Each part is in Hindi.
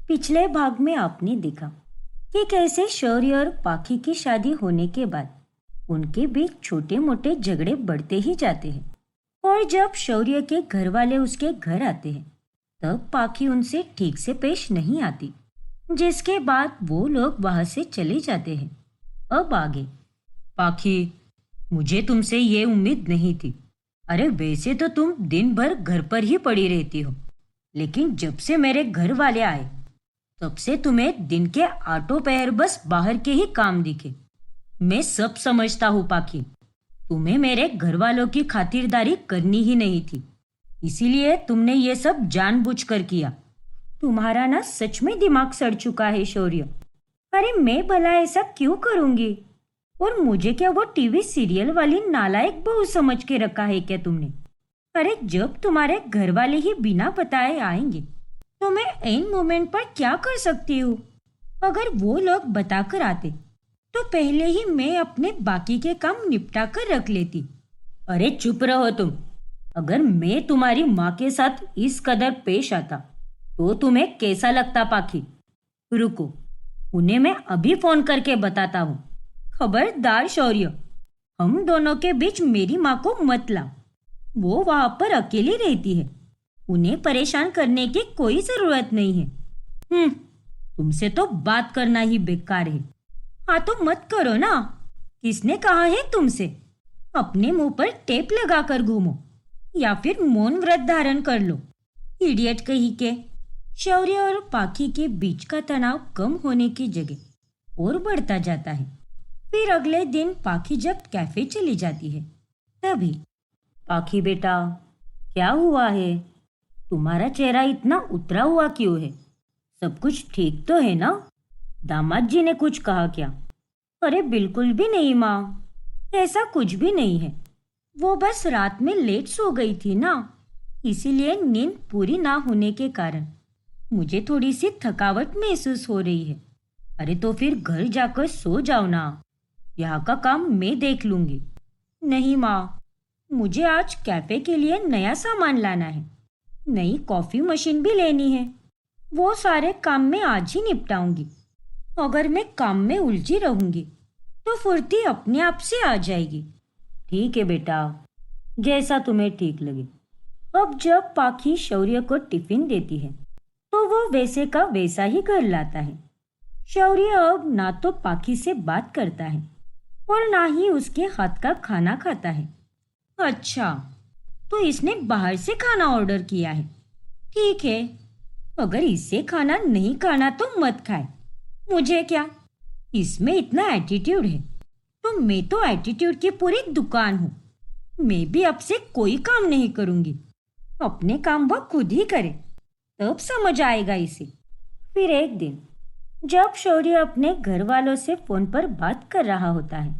पिछले भाग में आपने देखा कि कैसे शौर्य और पाखी की शादी होने के बाद उनके बीच छोटे मोटे झगड़े बढ़ते ही जाते हैं। और जब शौर्य के घर वाले उसके घर आते हैं तब पाखी उनसे ठीक से पेश नहीं आती, जिसके बाद वो लोग वहां से चले जाते हैं। अब आगे। पाखी, मुझे तुमसे ये उम्मीद नहीं थी। अरे वैसे तो तुम दिन भर घर पर ही पड़ी रहती हो, लेकिन जब से मेरे घर वाले आए तब से तुम्हें दिन के आठों पहर बस बाहर के ही काम दिखे। मैं सब समझता हूँ पाखी, तुम्हें मेरे घर वालों की खातिरदारी करनी ही नहीं थी, इसीलिए तुमने ये सब जानबूझकर किया। तुम्हारा ना सच में दिमाग सड़ चुका है शौर्य। अरे मैं भला ऐसा क्यों करूंगी? और मुझे क्या वो टीवी सीरियल वाली नालायक बहू समझ के रखा है क्या तुमने? अरे जब तुम्हारे घर वाले ही बिना बताए आएंगे तो मैं ऐन मोमेंट पर क्या कर सकती हूँ? अगर वो लोग बताकर आते तो पहले ही मैं अपने बाकी के काम निपटा कर रख लेती। अरे चुप रहो तुम। अगर मैं तुम्हारी माँ के साथ इस कदर पेश आता तो तुम्हें कैसा लगता पाखी? रुको, उन्हें मैं अभी फोन करके बताता हूँ। खबरदार शौर्य, हम दोनों के बीच मेरी माँ को मत ला। वो वहां पर अकेली रहती है, उन्हें परेशान करने की कोई जरूरत नहीं है। तुमसे तो बात करना ही बेकार है। हाँ तो मत करो ना। किसने कहा है तुमसे? अपने मुंह पर टेप लगा कर घूमो या फिर मौन व्रत धारण कर लो। इडियट कहीं के। शौर्य और पाखी के बीच का तनाव कम होने की जगह और बढ़ता जाता है। फिर अगले दिन पाखी जब कैफे चली जाती है तभी। पाखी बेटा, क्या हुआ है? तुम्हारा चेहरा इतना उतरा हुआ क्यों है? सब कुछ ठीक तो है ना? दामाद जी ने कुछ कहा क्या? अरे बिल्कुल भी नहीं माँ, ऐसा कुछ भी नहीं है। वो बस रात में लेट सो गई थी ना, इसीलिए नींद पूरी ना होने के कारण मुझे थोड़ी सी थकावट महसूस हो रही है। अरे तो फिर घर जाकर सो जाओ ना, यहाँ का काम मैं देख लूंगी। नहीं माँ, मुझे आज कैफे के लिए नया सामान लाना है, नई कॉफी मशीन भी लेनी है। वो सारे काम मैं आज ही निपटाऊंगी। अगर मैं काम में उलझी रहूंगी तो फुर्ती अपने आप से आ जाएगी। ठीक है बेटा, जैसा तुम्हें ठीक लगे। अब जब पाखी शौर्य को टिफिन देती है तो वो वैसे का वैसा ही घर लाता है। शौर्य अब ना तो पाखी से बात करता है और ना ही उसके हाथ का खाना खाता है। अच्छा, तो इसने बाहर से खाना ऑर्डर किया है। ठीक है, अगर इससे खाना नहीं खाना तो मत खाए, मुझे क्या। इसमें इतना एटीट्यूड है तो मैं तो एटीट्यूड की पूरी दुकान हूँ। मैं भी अब से कोई काम नहीं करूंगी। अपने काम वो खुद ही करे, तब समझ आएगा इसे। फिर एक दिन जब शौर्य अपने घर वालों से फोन पर बात कर रहा होता है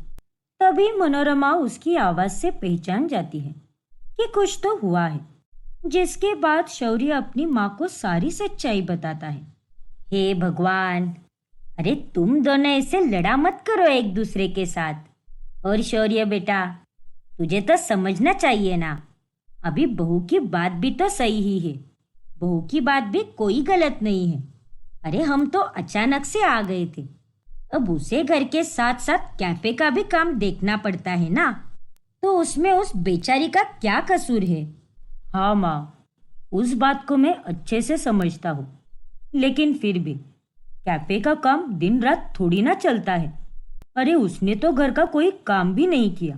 तभी मनोरमा उसकी आवाज से पहचान जाती है कि कुछ तो हुआ है, जिसके बाद शौर्य अपनी माँ को सारी सच्चाई बताता है। हे भगवान, अरे तुम दोनों ऐसे लड़ा मत करो एक दूसरे के साथ। और शौर्य बेटा, तुझे तो समझना चाहिए ना, अभी बहू की बात भी तो सही ही है। बहू की बात भी कोई गलत नहीं है। अरे हम तो अचानक से आ गए थे, अब उसे घर के साथ साथ कैफे का भी काम देखना पड़ता है ना, तो उसमें उस बेचारी का क्या कसूर है? हाँ माँ, उस बात को मैं अच्छे से समझता हूँ, लेकिन फिर भी कैफे का काम दिन रात थोड़ी ना चलता है। अरे उसने तो घर का कोई काम भी नहीं किया,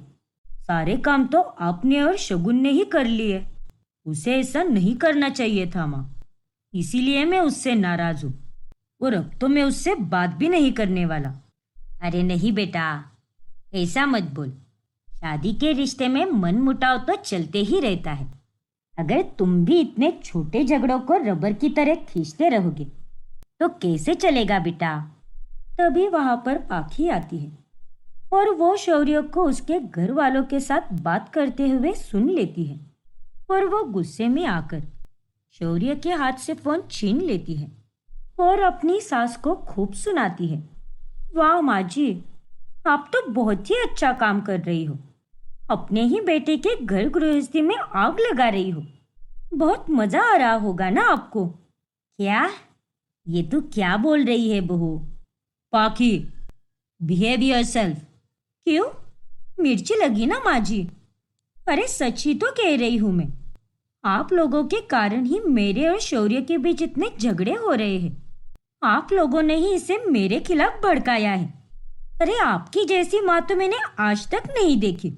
सारे काम तो आपने और शगुन ने ही कर लिए। उसे ऐसा नहीं करना चाहिए था माँ, इसीलिए मैं उससे नाराज हूँ और अब तो मैं उससे बात भी नहीं करने वाला। अरे नहीं बेटा, ऐसा मत बोल। शादी के रिश्ते में मनमुटाव तो चलते ही रहता है। अगर तुम भी इतने छोटे झगड़ों को रबर की तरह खींचते रहोगे तो कैसे चलेगा बेटा? तभी वहां पर पाखी आती है और वो शौर्य को उसके घर वालों के साथ बात करते हुए सुन लेती है और वो गुस्से में आकर शौर्य के हाथ से फोन छीन लेती है और अपनी सास को खूब सुनाती है। वाह माँ जी, आप तो बहुत ही अच्छा काम कर रही हो। अपने ही बेटे के घर गृहस्थी में आग लगा रही हो। बहुत मजा आ रहा होगा ना आपको? क्या? ये तू क्या बोल रही है बहू? पाखी, बिहेव योरसेल्फ। क्यों? मिर्ची लगी ना माँ जी? अरे सच ही तो कह रही हूं मैं। आप लोगों के कारण ही मेरे और शौर्य के बीच इतने झगड़े हो रहे हैं। आप लोगों ने ही इसे मेरे खिलाफ भड़काया है। अरे आपकी जैसी माँ तो मैंने आज तक नहीं देखी।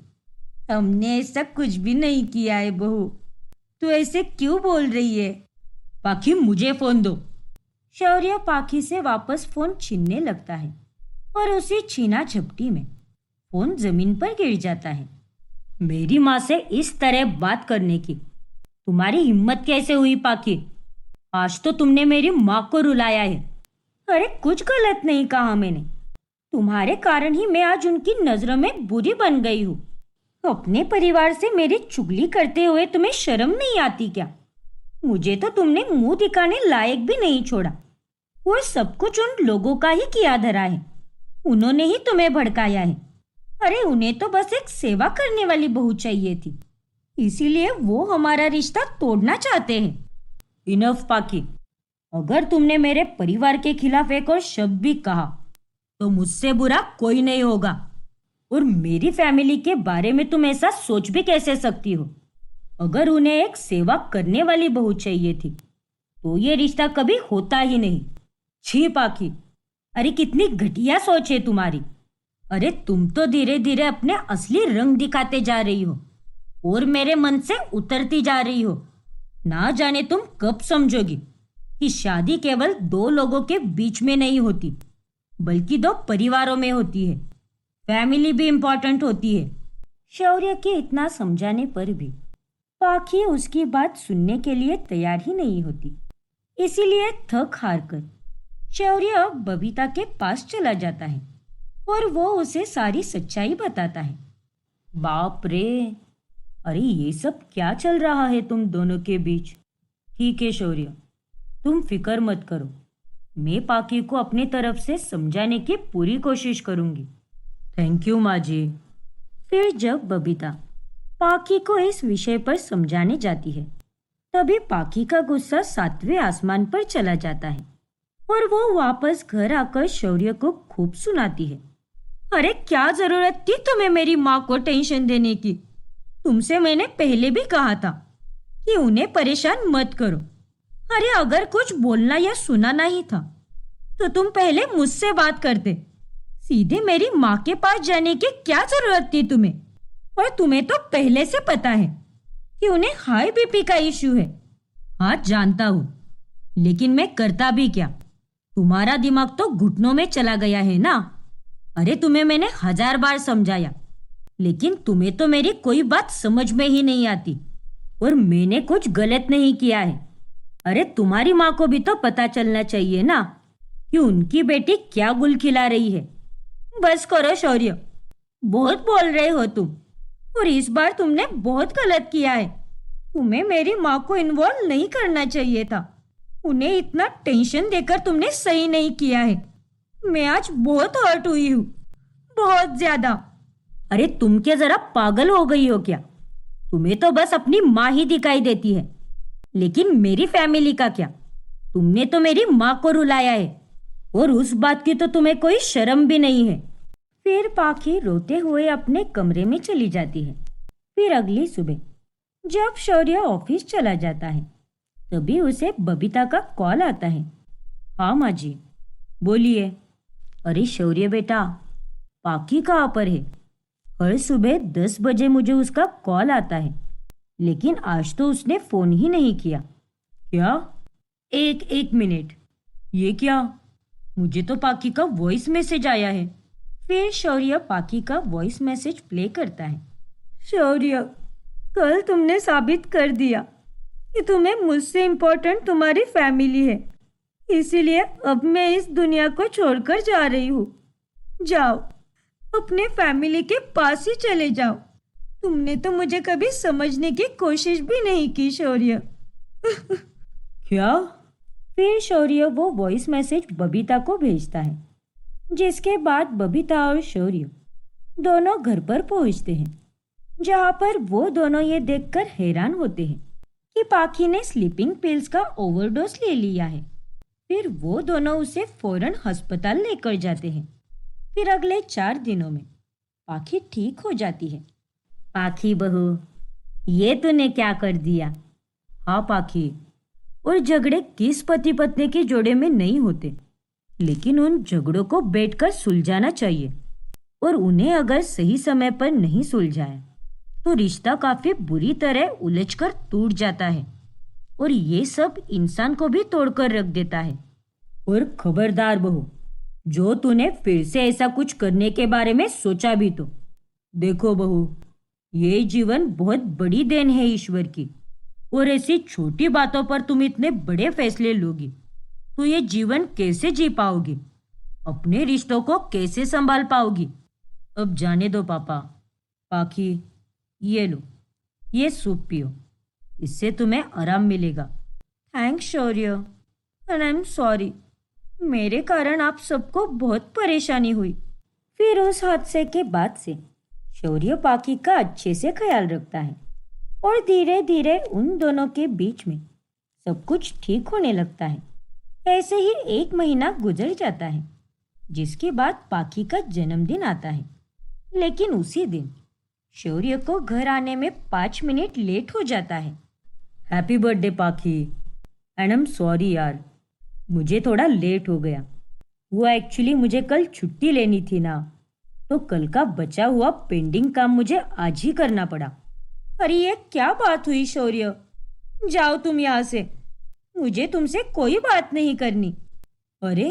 हमने ऐसा कुछ भी नहीं किया है बहू। तू ऐसे क्यों बोल रही है? पाखी, मुझे फोन दो। शौर्य पाखी से वापस फोन छीनने लगता है और उसी छीना झपटी में फोन जमीन पर गिर जाता है। मेरी माँ से इस तरह बात करने की तुम्हारी हिम्मत कैसे हुई पाखी? आज तो तुमने मेरी माँ को रुलाया है। अरे कुछ गलत नहीं कहा मैंने। तुम्हारे कारण ही मैं आज उनकी नजरों में बुरी बन गई हूँ। अपने परिवार से मेरी चुगली करते हुए तुम्हें शर्म नहीं आती क्या? मुझे तो तुमने मुंह दिखाने लायक भी नहीं छोड़ा। और सब कुछ उन लोगों का ही किया धरा है। उन्होंने ही तुम्हें भड़काया है। अरे उन्हें तो बस एक सेवा करने वाली बहू चाहिए थी, इसीलिए वो हमारा रिश्ता तोड़ना चाहते हैं। इनफ पाकी, अगर तुमने मेरे परिवार के खिलाफ एक और शब्द भी कहा तो मुझसे बुरा कोई नहीं होगा। और मेरी फैमिली के बारे में तुम ऐसा सोच भी कैसे सकती हो? अगर उन्हें एक सेवा करने वाली बहू चाहिए थी तो ये रिश्ता कभी होता ही नहीं। छी पाकी, अरे कितनी घटिया सोच है तुम्हारी। अरे तुम तो धीरे धीरे अपने असली रंग दिखाते जा रही हो और मेरे मन से उतरती जा रही हो। ना जाने तुम कब समझोगी कि शादी केवल दो लोगों के बीच में नहीं होती, बल्कि दो परिवारों में होती है। फैमिली भी इंपॉर्टेंट होती है। शौर्य के इतना समझाने पर भी पाखी उसकी बात सुनने के लिए तैयार ही नहीं होती। इसीलिए थक हार कर शौर्य बबीता के पास चला जाता है और वो उसे सारी सच्चाई बताता है। बाप रे, अरे ये सब क्या चल रहा है तुम दोनों के बीच? ठीक है शौर्य, तुम फिक्र मत करो। मैं पाकी को अपनी तरफ से समझाने की पूरी कोशिश करूंगी। थैंक यू माँ जी। फिर जब बबीता पाकी को इस विषय पर समझाने जाती है, तभी पाकी का गुस्सा 7वें आसमान पर चला जाता है और वो वापस घर आकर शौर्य को खूब सुनाती है। अरे क्या जरूरत थी तुम्हें मेरी माँ को टेंशन देने की? तुमसे मैंने पहले भी कहा था कि उन्हें परेशान मत करो। अरे अगर कुछ बोलना या सुनाना ही था तो तुम पहले मुझसे बात करते। सीधे मेरी माँ के पास जाने की क्या जरूरत थी तुम्हें? और तुम्हें तो पहले से पता है कि उन्हें हाई बीपी का इश्यू है। हाँ जानता हूँ, लेकिन मैं करता भी क्या? तुम्हारा दिमाग तो घुटनों में चला गया है ना। अरे तुम्हें मैंने 1000 बार समझाया, लेकिन तुम्हें तो मेरी कोई बात समझ में ही नहीं आती। और मैंने कुछ गलत नहीं किया है। अरे तुम्हारी माँ को भी तो पता चलना चाहिए ना कि उनकी बेटी क्या गुल खिला रही है। बस करो शौर्य, बहुत बोल रहे हो तुम। और इस बार तुमने बहुत गलत किया है। तुम्हें मेरी माँ को इन्वॉल्व नहीं करना चाहिए था। उन्हें इतना टेंशन देकर तुमने सही नहीं किया है। मैं आज बहुत हर्ट हुई हूँ, बहुत ज्यादा। अरे तुम क्या जरा पागल हो गई हो क्या? तुम्हें तो बस अपनी माँ ही दिखाई देती है, लेकिन मेरी फैमिली का क्या? तुमने तो मेरी माँ को रुलाया है और उस बात की तो तुम्हें कोई शर्म भी नहीं है। फिर पाखी रोते हुए अपने कमरे में चली जाती है। फिर अगली सुबह जब शौर्य ऑफिस चला जाता है, तभी उसे बबीता का कॉल आता है। हाँ माँ जी। बोलिए। अरे शौर्य बेटा, पाखी कहाँ पर है? हर सुबह 10 बजे मुझे उसका कॉल आता है, लेकिन आज तो उसने फोन ही नहीं किया। क्या? एक मिनट, ये क्या? मुझे तो पाखी का वॉइस मैसेज आया है। फिर शौर्य पाखी का वॉइस मैसेज प्ले करता है। शौर्य, कल तुमने साबित कर दिया कि तुम्हें मुझसे इम्पोर्टेंट तुम्हारी फैमिली है, इसीलिए अब मैं इस दुनिया को छोड़कर जा रही हूँ। जाओ, अपने फैमिली के पास ही चले जाओ। तुमने तो मुझे कभी समझने की कोशिश भी नहीं की शौर्य। क्या? फिर शौर्य वो वॉइस मैसेज बबीता को भेजता है, जिसके बाद बबीता और शौर्य दोनों घर पर पहुंचते हैं, जहां पर वो दोनों ये देखकर हैरान होते हैं कि पाखी ने स्लीपिंग पिल्स का ओवरडोज ले लिया है। फिर वो दोनों उसे फौरन अस्पताल लेकर जाते हैं। फिर अगले 4 दिनों में पाखी ठीक हो जाती है। पाखी बहू, ये तूने क्या कर दिया? हाँ पाखी, और झगड़े किस पति पत्नी के जोड़े में नहीं होते, लेकिन उन झगड़ों को बैठकर सुलझाना चाहिए। और उन्हें अगर सही समय पर नहीं सुलझाया तो रिश्ता काफी बुरी तरह उलझकर टूट जाता है, और ये सब इंसान को भी तोड़कर रख देता है। और खबरदार बहू, जो तूने फिर से ऐसा कुछ करने के बारे में सोचा भी तो। देखो बहू, ये जीवन बहुत बड़ी देन है ईश्वर की, और ऐसी छोटी बातों पर तुम इतने बड़े फैसले लोगी तो ये जीवन कैसे जी पाओगी? अपने रिश्तों को कैसे संभाल पाओगी? अब जाने दो पापा। पाखी, ये लो, ये सूप पियो, इससे तुम्हें आराम मिलेगा। Thanks Shaurya, and I am sorry, मेरे कारण आप सबको बहुत परेशानी हुई। फिर उस हादसे के बाद से शौर्य पाखी का अच्छे से ख्याल रखता है, और धीरे धीरे उन दोनों के बीच में सब कुछ ठीक होने लगता है। ऐसे ही 1 महीना गुजर जाता है, जिसके बाद पाखी का जन्मदिन आता है। लेकिन उसी दिन शौर्य को घर आने में 5 मिनट लेट हो जाता है। हैप्पी बर्थडे पाखी, एंड आई एम सॉरी यार, मुझे थोड़ा लेट हो गया। वो एक्चुअली मुझे कल छुट्टी लेनी थी ना, तो कल का बचा हुआ पेंडिंग काम मुझे आज ही करना पड़ा। अरे ये क्या बात हुई शौर्य, जाओ तुम यहाँ से, मुझे तुमसे कोई बात नहीं करनी। अरे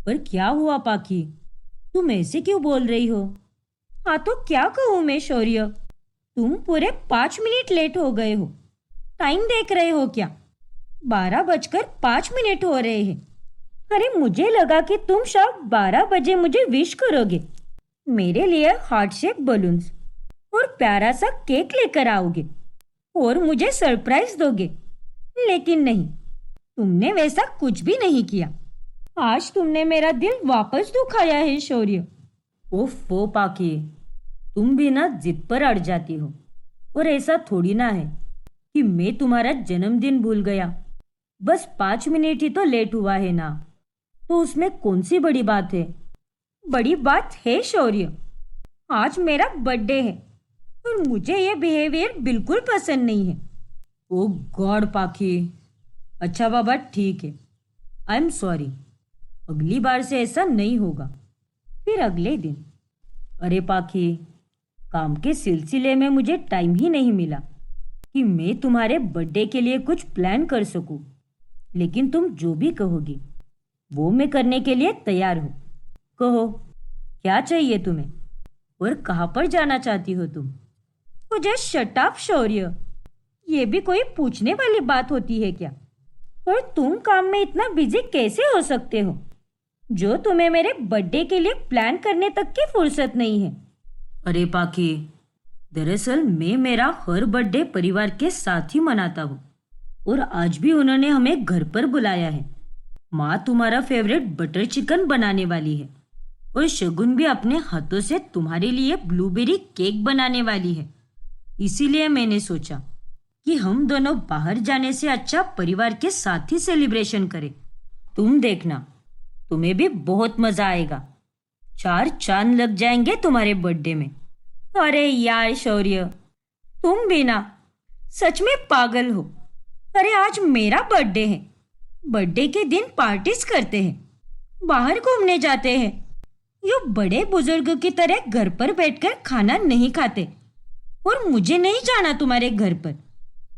पर क्या हुआ पाखी, तुम ऐसे क्यों बोल रही हो? हाँ तो क्या कहूँ मैं शौर्य, तुम पूरे 5 मिनट लेट हो गए हो। टाइम देख रहे हो क्या? 12:05 हो रहे हैं। अरे मुझे लगा कि तुम शायद 12 बजे मुझे विश करोगे, मेरे लिए हार्ट शेप बलून्स और प्यारा सा केक लेकर आओगे और मुझे सरप्राइज दोगे, लेकिन नहीं, तुमने वैसा कुछ भी नहीं किया। आज तुमने मेरा दिल वापस दुखाया है शौर्य। ओफो पाखी, तुम भी ना जिद पर अड़ जाती हो, और ऐसा थोड़ी ना है कि मैं तुम्हारा जन्मदिन भूल गया। बस 5 मिनट ही तो लेट हुआ है ना, तो उसमें कौन सी बड़ी बात है? बड़ी बात है शौर्य, आज मेरा बर्थडे है और मुझे ये बिहेवियर बिल्कुल पसंद नहीं है। ओ गॉड पाखी, अच्छा बाबा ठीक है, आई एम सॉरी, अगली बार से ऐसा नहीं होगा। फिर अगले दिन, अरे पाखी, काम के सिलसिले में मुझे टाइम ही नहीं मिला कि मैं तुम्हारे बर्थडे के लिए कुछ प्लान कर सकूं, लेकिन तुम जो भी कहोगी वो मैं करने के लिए तैयार हूँ। कहो, क्या चाहिए तुम्हें और कहाँ पर जाना चाहती हो तुम? मुझे शट अप शौर्य, ये भी कोई पूछने वाली बात होती है क्या? और तुम काम में इतना बिजी कैसे हो सकते हो जो तुम्हें मेरे बर्थडे के लिए प्लान करने तक की फुर्सत नहीं है? अरे पाखी, दरअसल मैं मेरा हर बर्थडे परिवार के साथ ही मनाता हूँ, और आज भी उन्होंने हमें घर पर बुलाया है। माँ तुम्हारा फेवरेट बटर चिकन बनाने वाली है, और शगुन भी अपने हाथों से तुम्हारे लिए ब्लूबेरी केक बनाने वाली है। इसीलिए मैंने सोचा कि हम दोनों बाहर जाने से अच्छा परिवार के साथ ही सेलिब्रेशन करें। तुम देखना, तुम्हें भी बहुत मजा आएगा। 4 चांद लग जाएंगे तुम्हारे बर्थडे में। अरे यार शौर्य, तुम भी ना सच में पागल हो। अरे आज मेरा बर्थडे है, बर्थडे के दिन पार्टीज करते हैं, बाहर घूमने जाते हैं, यो बड़े बुजुर्ग की तरह घर पर बैठकर खाना नहीं खाते। और मुझे नहीं जाना तुम्हारे घर पर,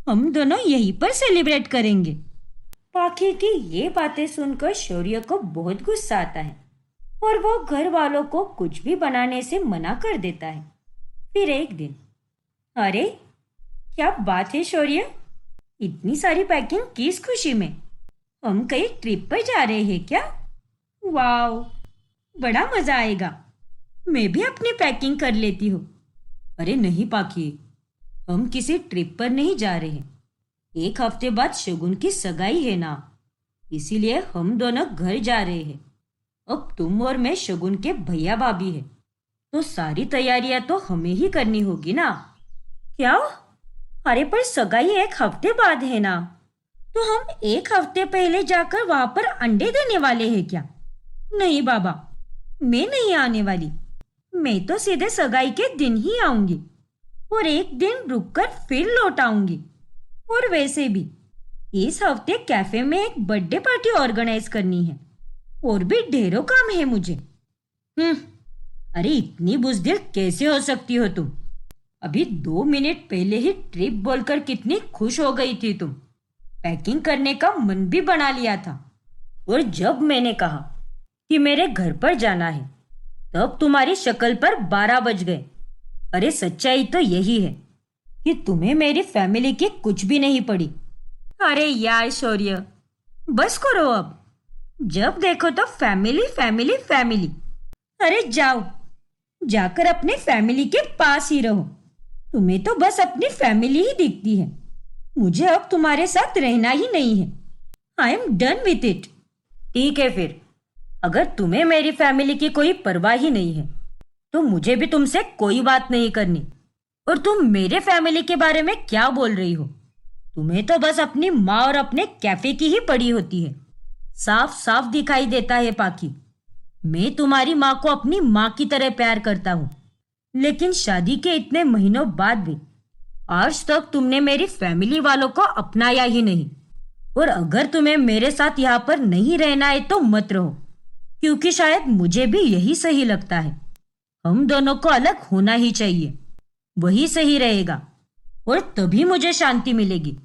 हम दोनों यहीं पर सेलिब्रेट करेंगे। पाखी की ये बातें सुनकर शौर्य को बहुत गुस्सा आता है, और वो घर वालों को कुछ भी बनाने से मना कर देता है। फिर एक दिन, अरे क्या बात है शौर्य, इतनी सारी पैकिंग किस खुशी में? हम कहीं ट्रिप पर जा रहे हैं क्या? वाओ, बड़ा मजा आएगा, मैं भी अपनी पैकिंग कर लेती हूँ। अरे नहीं पाखी, हम किसी ट्रिप पर नहीं जा रहे हैं। 1 हफ्ते बाद शगुन की सगाई है ना, इसीलिए हम दोनों घर जा रहे हैं। अब तुम और मैं शगुन के भैया भाभी हैं, तो सारी तैयारियां तो हमें ही करनी होगी ना। क्या? अरे पर सगाई 1 हफ्ते बाद है ना, तो हम एक हफ्ते पहले जाकर वहां पर अंडे देने वाले हैं क्या? नहीं बाबा, मैं नहीं आने वाली। मैं तो सीधे सगाई के दिन ही आऊंगी और एक दिन रुककर फिर लौट आऊंगी। और वैसे भी इस हफ्ते कैफे में एक बर्थडे पार्टी ऑर्गेनाइज करनी है और भी ढेरों काम है मुझे। अरे इतनी बुज़दिल कैसे हो सकती हो तुम? अभी 2 मिनट पहले ही ट्रिप बोलकर कितनी खुश हो गई थी तुम। पैकिंग करने का मन भी बना लिया था। और जब मैंने कहा कि मेरे घर पर जाना है, तब तुम्हारी शक्ल पर 12 बज गए। अरे सच्चाई तो यही है कि तुम्हें मेरी फैमिली की कुछ भी नहीं पड़ी। अरे यार शौर्य, बस करो अब। जब देखो तो फैमिली फैमिली फैमिली। अरे जाओ, जाकर अपने फैमिली के पास ही रहो। तुम्हें तो बस अपनी फैमिली ही दिखती है। मुझे अब तुम्हारे साथ रहना ही नहीं है। I am done with it. ठीक है फिर, अगर तुम्हें मेरी फैमिली की कोई परवाह ही नहीं है तो मुझे भी तुमसे कोई बात नहीं करनी। और तुम मेरे फैमिली के बारे में क्या बोल रही हो? तुम्हें तो बस अपनी माँ और अपने कैफे की ही पड़ी होती है। साफ साफ दिखाई देता है पाखी, मैं तुम्हारी माँ को अपनी माँ की तरह प्यार करता हूँ, लेकिन शादी के इतने महीनों बाद भी आज तक तुमने मेरी फैमिली वालों को अपनाया ही नहीं। और अगर तुम्हें मेरे साथ यहाँ पर नहीं रहना है तो मत रहो, क्योंकि शायद मुझे भी यही सही लगता है। हम दोनों को अलग होना ही चाहिए, वही सही रहेगा और तभी मुझे शांति मिलेगी।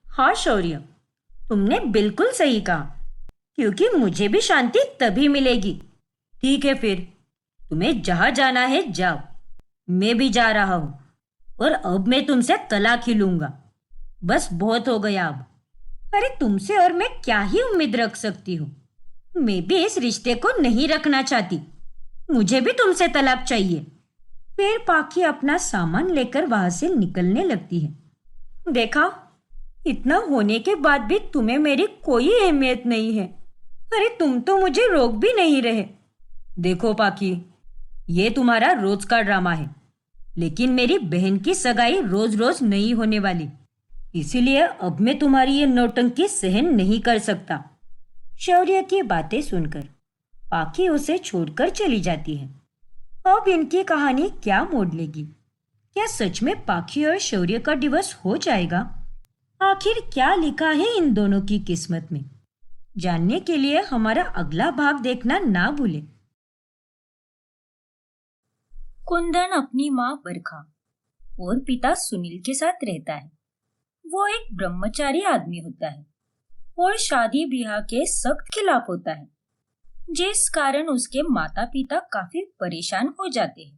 हाँ शौर्य, तुमने बिल्कुल सही कहा, क्योंकि मुझे भी शांति तभी मिलेगी। ठीक है फिर, तुम्हें जहां जाना है जाओ, मैं भी जा रहा हूं। और अब मैं तुमसे तलाक ही लूंगा। बस बहुत हो गया अब। अरे तुमसे और मैं क्या ही उम्मीद रख सकती हूँ? मैं भी इस रिश्ते को नहीं रखना चाहती। मुझे भी तुमसे तलाक चाहिए। फिर पाखी अपना सामान लेकर वहां से निकलने लगती है। देखा, इतना होने के बाद भी तुम्हें मेरी कोई अहमियत नहीं है। अरे तुम तो मुझे रोक भी नहीं रहे। देखो पाखी, ये तुम्हारा रोज का ड्रामा है, लेकिन मेरी बहन की सगाई रोज रोज नहीं होने वाली, इसीलिए अब मैं तुम्हारी ये नौटंकी सहन नहीं कर सकता। शौर्य की बातें सुनकर पाखी उसे छोड़कर चली जाती है। अब इनकी कहानी क्या मोड़ लेगी? क्या सच में पाखी और शौर्य का डिवोर्स हो जाएगा? आखिर क्या लिखा है इन दोनों की किस्मत में? जानने के लिए हमारा अगला भाग देखना ना भूलें। कुंदन अपनी माँ बरखा और पिता सुनील के साथ रहता है। वो एक ब्रह्मचारी आदमी होता है और शादी ब्याह के सख्त खिलाफ होता है, जिस कारण उसके माता पिता काफी परेशान हो जाते हैं।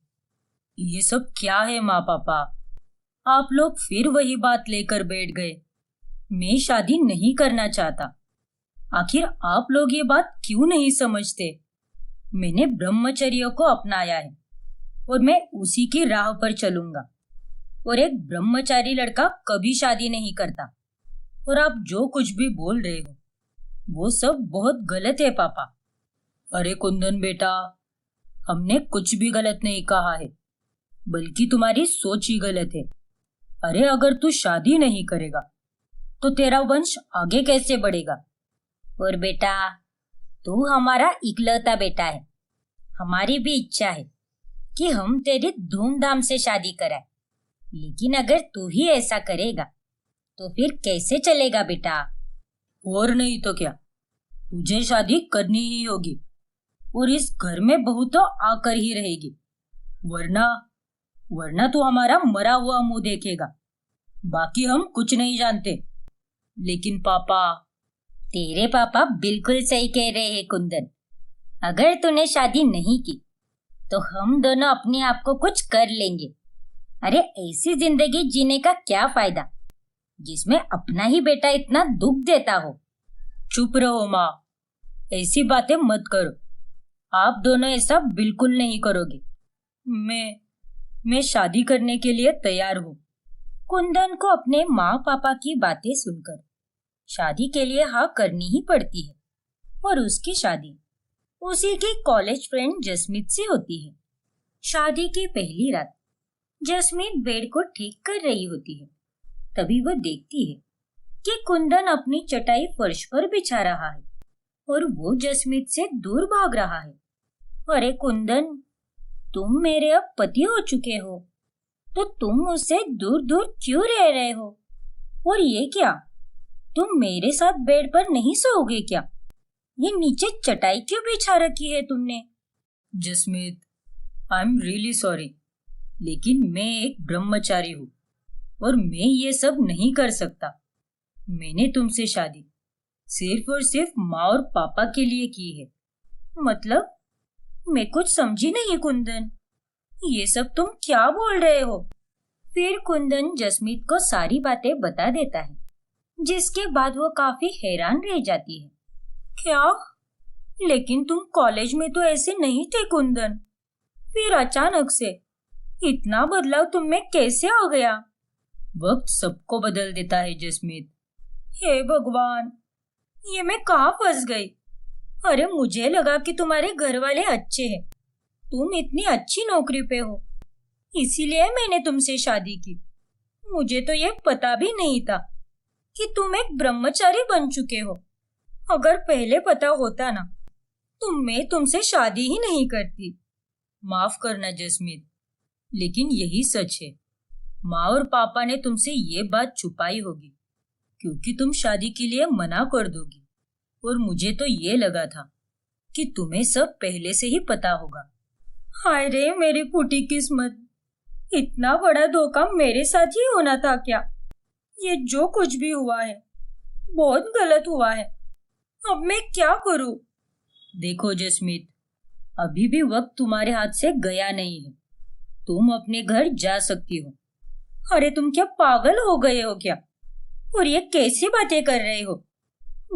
ये सब क्या है माँ पापा? आप लोग फिर वही बात लेकर बैठ गए। मैं शादी नहीं करना चाहता। आखिर आप लोग ये बात क्यों नहीं समझते? मैंने ब्रह्मचर्य को अपनाया है और मैं उसी की राह पर चलूंगा। और एक ब्रह्मचारी लड़का कभी शादी नहीं करता। और आप जो कुछ भी बोल रहे हो वो सब बहुत गलत है पापा। अरे कुंदन बेटा, हमने कुछ भी गलत नहीं कहा है, बल्कि तुम्हारी सोच ही गलत है। अरे अगर तू शादी नहीं करेगा तो तेरा वंश आगे कैसे बढ़ेगा? और बेटा, तू हमारा इकलौता बेटा है। हमारी भी इच्छा है कि हम तेरी धूमधाम से शादी कराएं, लेकिन अगर तू ही ऐसा करेगा तो फिर कैसे चलेगा बेटा? और नहीं तो क्या, तुझे शादी करनी ही होगी और इस घर में बहू तो आकर ही रहेगी, वरना तू हमारा मरा हुआ मुंह देखेगा। बाकी हम कुछ नहीं जानते। लेकिन पापा, तेरे पापा बिल्कुल सही कह रहे हैं कुंदन। अगर तूने शादी नहीं की तो हम दोनों अपने आप को कुछ कर लेंगे। अरे ऐसी जिंदगी जीने का क्या फायदा जिसमें अपना ही बेटा इतना दुख देता हो? चुप रहो माँ, ऐसी बातें मत करो। आप दोनों ऐसा बिल्कुल नहीं करोगे। मैं शादी करने के लिए तैयार हूँ। कुंदन को अपने माँ पापा की बातें सुनकर शादी के लिए हाँ करनी ही पड़ती है। और उसकी शादी उसी की कॉलेज फ्रेंड जसमीत से होती है। शादी की पहली रात जसमीत बेड को ठीक कर रही होती है। तभी वो देखती है कि कुंदन अपनी चटाई फर्श पर बिछा रहा है और वो जसमीत से दूर भाग रहा है। अरे कुंदन, तुम मेरे अब पति हो चुके हो, तो तुम मुझसे दूर दूर क्यों रह रहे हो? और ये क्या, तुम मेरे साथ बेड पर नहीं सोओगे क्या? ये नीचे चटाई क्यों बिछा रखी है तुमने? Jasmeet, I am really sorry, लेकिन मैं एक ब्रह्मचारी हूँ और मैं ये सब नहीं कर सकता। मैंने तुमसे शादी सिर्फ और सिर्फ माँ और पापा के लिए की है। मतलब? मैं कुछ समझी नहीं कुंदन, ये सब तुम क्या बोल रहे हो? फिर कुंदन जसमीत को सारी बातें बता देता है, जिसके बाद वो काफी हैरान रह जाती है। क्या? लेकिन तुम कॉलेज में तो ऐसे नहीं थे कुंदन, फिर अचानक से इतना बदलाव तुम में कैसे आ गया? वक्त सबको बदल देता है जसमीत। हे भगवान, ये मैं कहाँ फंस गई? अरे मुझे लगा कि तुम्हारे घर वाले अच्छे हैं, तुम इतनी अच्छी नौकरी पे हो, इसीलिए मैंने तुमसे शादी की। मुझे तो ये पता भी नहीं था कि तुम एक ब्रह्मचारी बन चुके हो। अगर पहले पता होता ना, तो मैं तुमसे शादी ही नहीं करती। माफ करना जसमीत, लेकिन यही सच है। माँ और पापा ने तुमसे ये बात छुपाई होगी क्योंकि तुम शादी के लिए मना कर दोगी, और मुझे तो ये लगा था कि तुम्हें सब पहले से ही पता होगा। हाय रे मेरी फूटी किस्मत, इतना बड़ा धोखा मेरे साथ ही होना था क्या? ये जो कुछ भी हुआ है बहुत गलत हुआ है। अब मैं क्या करूं? देखो जसमीत, अभी भी वक्त तुम्हारे हाथ से गया नहीं है। तुम अपने घर जा सकती हो। अरे तुम क्या पागल हो गए हो क्या? और ये कैसी बातें कर रहे हो?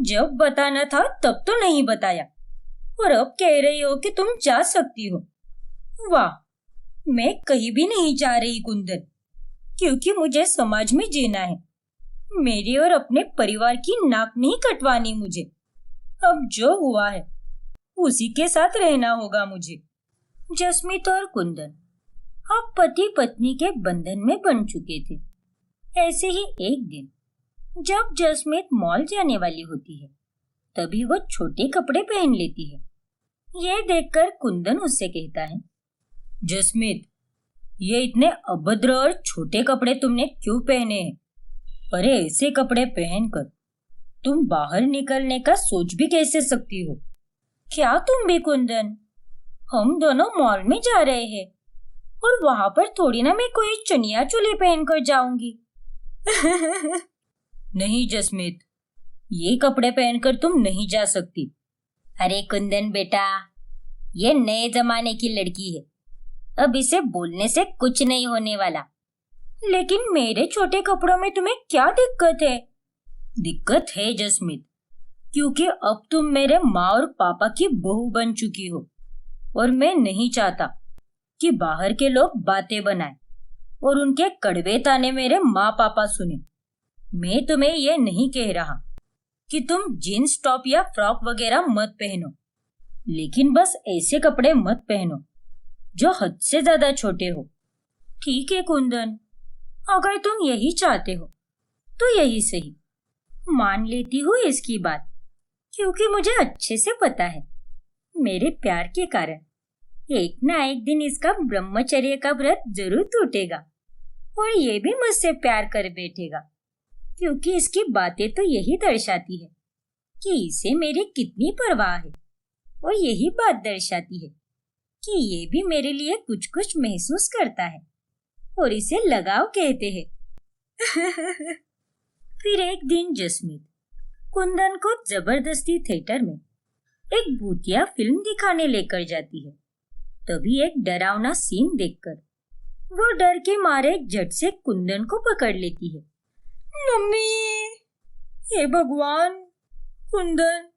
जब बताना था तब तो नहीं बताया, और अब कह रही हो कि तुम जा सकती हो। वाह, मैं कहीं भी नहीं जा रही कुंदन, क्योंकि मुझे समाज में जीना है। मेरी और अपने परिवार की नाक नहीं कटवानी मुझे। अब जो हुआ है उसी के साथ रहना होगा मुझे। जसमीत और कुंदन अब पति पत्नी के बंधन में बन चुके थे। ऐसे ही एक दिन जब जसमीत मॉल जाने वाली होती है, तभी वो छोटे कपड़े पहन लेती है। ये देखकर कुंदन उससे कहता है, जसमीत, ये इतने अभद्र और छोटे कपड़े तुमने क्यों पहने हैं? अरे ऐसे कपड़े पहनकर तुम बाहर निकलने का सोच भी कैसे सकती हो? क्या तुम भी कुंदन? हम दोनों मॉल में जा रहे हैं और वहां पर थोड़ी ना मैं कोई चनिया चोली पहनकर जाऊंगी। नहीं जसमीत, ये कपड़े पहनकर तुम नहीं जा सकती। अरे कुंदन बेटा, ये नए जमाने की लड़की है, अब इसे बोलने से कुछ नहीं होने वाला। लेकिन मेरे छोटे कपड़ों में तुम्हें क्या दिक्कत है? दिक्कत है जसमीत, क्योंकि अब तुम मेरे माँ और पापा की बहू बन चुकी हो, और मैं नहीं चाहता कि बाहर के लोग बातें बनाएं और उनके कड़वे ताने मेरे माँ पापा सुने। मैं तुम्हें यह नहीं कह रहा कि तुम जीन्स टॉप या फ्रॉक वगैरह मत पहनो, लेकिन बस ऐसे कपड़े मत पहनो जो हद से ज्यादा छोटे हो। ठीक है कुंदन, अगर तुम यही चाहते हो तो यही सही, मान लेती हूँ इसकी बात, क्योंकि मुझे अच्छे से पता है मेरे प्यार के कारण एक ना एक दिन इसका ब्रह्मचर्य का व्रत जरूर टूटेगा और ये भी मुझसे प्यार कर बैठेगा, क्योंकि इसकी बातें तो यही दर्शाती है कि इसे मेरी कितनी परवाह है, और यही बात दर्शाती है कि ये भी मेरे लिए कुछ कुछ महसूस करता है और इसे लगाव कहते हैं। फिर एक दिन जसमीत कुंदन को जबरदस्ती थिएटर में एक भूतिया फिल्म दिखाने लेकर जाती है। तभी एक डरावना सीन देखकर वो डर के मारे झट से कुंदन को पकड़ लेती है। मम्मी, हे भगवान, कुंदन,